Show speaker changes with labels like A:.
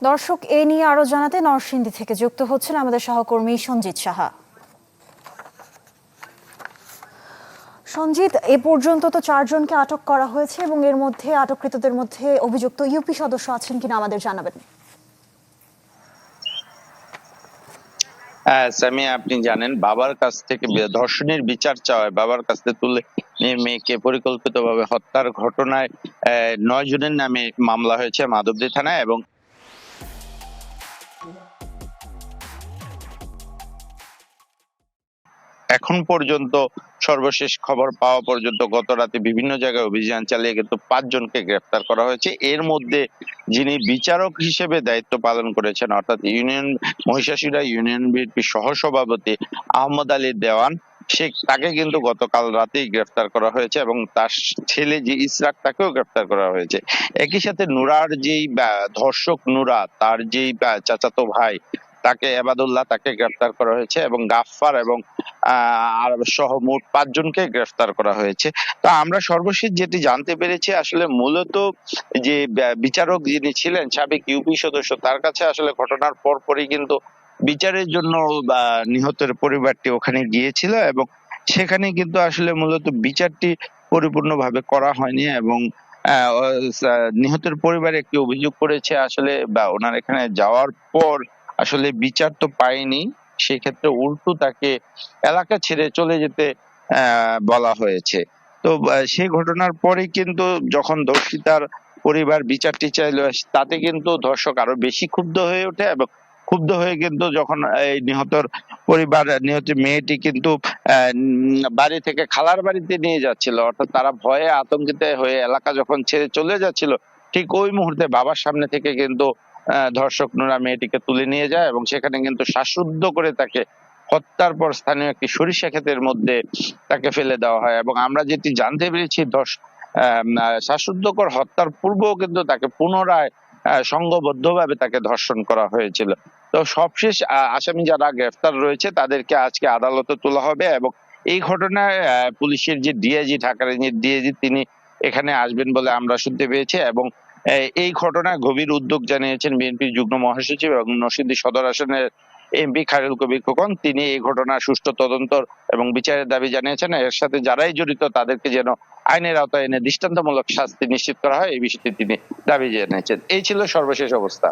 A: দর্শক, এ নিয়ে আরো জানাতে নরসিংদী থেকে যুক্ত হচ্ছেন আমাদের সহকর্মী সঞ্জিত সাহা। সঞ্জিত, এ পর্যন্ত তো 4 জনকে আটক করা হয়েছে এবং এর মধ্যে আটককৃতদের মধ্যে অভিযুক্ত ইউপি সদস্য আছেন কিনা আমাদের জানাবেন।
B: সামিয়া, আপনি জানেন বাবার কাছ থেকে ধর্ষণের বিচার চাওয়ায় বাবার কাছ থেকে তুলে নিয়ে মেয়েকে পরিকল্পিতভাবে হত্যার ঘটনায় 9 জনের নামে মামলা হয়েছে মাধবদী থানায়। এবং এখন পর্যন্ত সর্বশেষ খবর পাওয়া পর্যন্ত গত রাতে বিভিন্ন জায়গায় অভিযান চালিয়ে কিন্তু 5 জনকে গ্রেফতার করা হয়েছে। এর মধ্যে যিনি বিচারক হিসেবে দায়িত্ব পালন করেছেন, অর্থাৎ মহিষাসুরা ইউনিয়ন বিএনপি সহসভাপতি আহমদ আলী দেওয়ান, তাকে কিন্তু গতকাল রাতেই গ্রেফতার করা হয়েছে এবং তার ছেলে যে ইসরাক, তাকেও গ্রেফতার করা হয়েছে। একই সাথে নুরার যেই ধর্ষক নুরা, তার যেই চাচাতো ভাই তাকে এবাদুল্লাহ, তাকে গ্রেফতার করা হয়েছে এবং গাফফার এবং আর সহ মোট 5 জনকে গ্রেফতার করা হয়েছে। তো আমরা সর্বশেষ যেটি জানতে পেরেছি, আসলে মূলত যে বিচারক যিনি ছিলেন সাবেক ইউপি সদস্য, তার কাছে আসলে ঘটনার পরপরই কিন্তু বিচারের জন্য নিহতের পরিবারটি ওখানে গিয়েছিল এবং সেখানে কিন্তু আসলে মূলত বিচারটি পরিপূর্ণভাবে করা হয়নি এবং নিহতের পরিবার একটি অভিযোগ করেছে আসলে ওনার এখানে যাওয়ার পর আসলে বিচার তো পায়নি, সেক্ষেত্রে উল্টো তাকে এলাকা ছেড়ে চলে যেতে বলা হয়েছে। তো সেই ঘটনার পরে কিন্তু যখন ধর্ষিতার পরিবার বিচারটি চাইলো, তাতে কিন্তু ধর্ষক আরো বেশি ক্ষুব্ধ হয়ে ওঠে এবং ক্ষুব্ধ হয়ে কিন্তু যখন এই নিহত মেয়েটি কিন্তু বাড়ি থেকে খালার বাড়িতে নিয়ে যাচ্ছিল, অর্থাৎ তারা ভয়ে আতঙ্কিত হয়ে এলাকা যখন ছেড়ে চলে যাচ্ছিল, ঠিক ওই মুহূর্তে বাবার সামনে থেকে কিন্তু ধর্ষক নুরা মেয়েটিকে তুলে নিয়ে যায় এবং সেখানে কিন্তু শ্বাসরুদ্ধ করে তাকে হত্যার পর স্থানীয় একটি সরিষা ক্ষেতের মধ্যে তাকে ফেলে দেওয়া হয়। এবং আমরা যেটি জানতে পেরেছি, শ্বাসরুদ্ধকর হত্যার পূর্বেও কিন্তু তাকে পুনরায় সংঘবদ্ধভাবে তাকে ধর্ষণ করা হয়েছিল। তো সবশেষ আসামি যারা গ্রেফতার রয়েছে তাদেরকে আজকে আদালতে তোলা হবে এবং এই ঘটনায় পুলিশের যে ডিআইজি, ঢাকা রেঞ্জের ডিআইজি, তিনি এখানে আসবেন বলে আমরা শুনতে পেয়েছি। এবং এই ঘটনায় গভীর উদ্বেগ জানিয়েছেন বিএনপির যুগ্ম মহাসচিব এবং নরসিংদী সদর আসনের এমপি খায়রুল কবির খোকন। তিনি এই ঘটনার সুষ্ঠু তদন্ত এবং বিচারের দাবি জানিয়েছেন। এর সাথে যারাই জড়িত তাদেরকে যেন আইনের আওতায় এনে দৃষ্টান্তমূলক শাস্তি নিশ্চিত করা হয়, এই বিষয়টি তিনি দাবি জানিয়েছেন। এই ছিল সর্বশেষ অবস্থা।